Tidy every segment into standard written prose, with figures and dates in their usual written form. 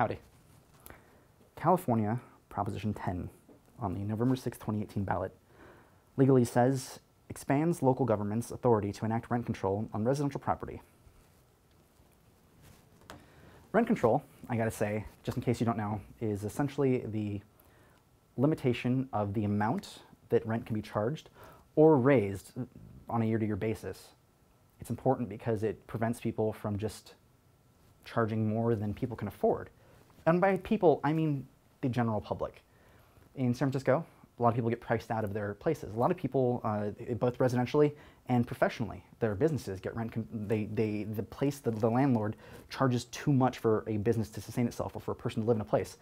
Howdy. California Proposition 10 on the November 6, 2018 ballot legally says, expands local government's authority to enact rent control on residential property. Rent control, I gotta say, just in case you don't know, is essentially the limitation of the amount that rent can be charged or raised on a year-to-year basis. It's important because it prevents people from just charging more than people can afford. And by people, I mean the general public. In San Francisco, a lot of people get priced out of their places. A lot of people, both residentially and professionally, their businesses get rent. The landlord charges too much for a business to sustain itself, or for a person to live in a place.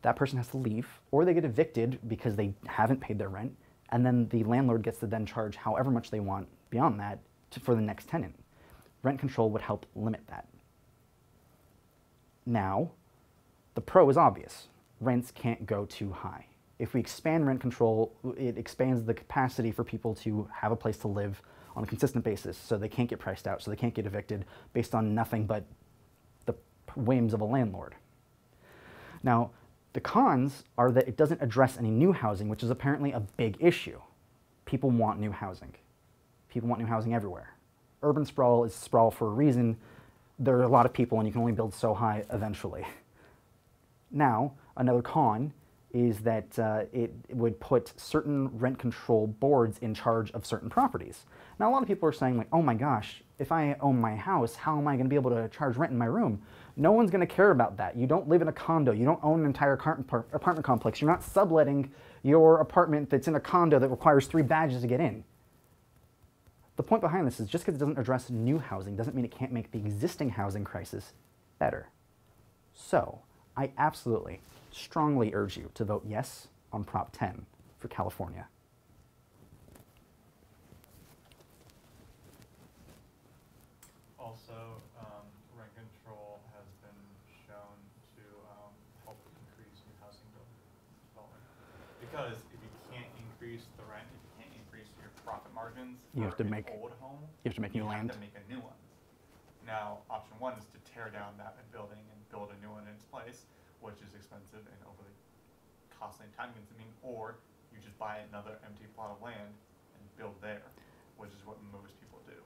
That person has to leave, or they get evicted because they haven't paid their rent, and then the landlord gets to then charge however much they want beyond that for the next tenant. Rent control would help limit that. Now, the pro is obvious. Rents can't go too high. If we expand rent control, it expands the capacity for people to have a place to live on a consistent basis, so they can't get priced out, so they can't get evicted based on nothing but the whims of a landlord. Now, the cons are that it doesn't address any new housing, which is apparently a big issue. People want new housing. People want new housing everywhere. Urban sprawl is sprawl for a reason. There are a lot of people, and you can only build so high eventually. Now, another con is that it would put certain rent control boards in charge of certain properties. Now, a lot of people are saying, like, oh my gosh, if I own my house, how am I going to be able to charge rent in my room? No one's going to care about that. You don't live in a condo. You don't own an entire apartment complex. You're not subletting your apartment that's in a condo that requires 3 badges to get in. The point behind this is just because it doesn't address new housing doesn't mean it can't make the existing housing crisis better. So, I absolutely, strongly urge you to vote yes on Prop 10 for California. Also, rent control has been shown to help increase new housing development. Because if you can't increase the rent, if you can't increase your profit margins for an old home, you have to make new land. You have to make a new one. Now, option 1 is to tear down that building and build a new one in its place, which is expensive and overly costly and time-consuming, or you just buy another empty plot of land and build there, which is what most people do.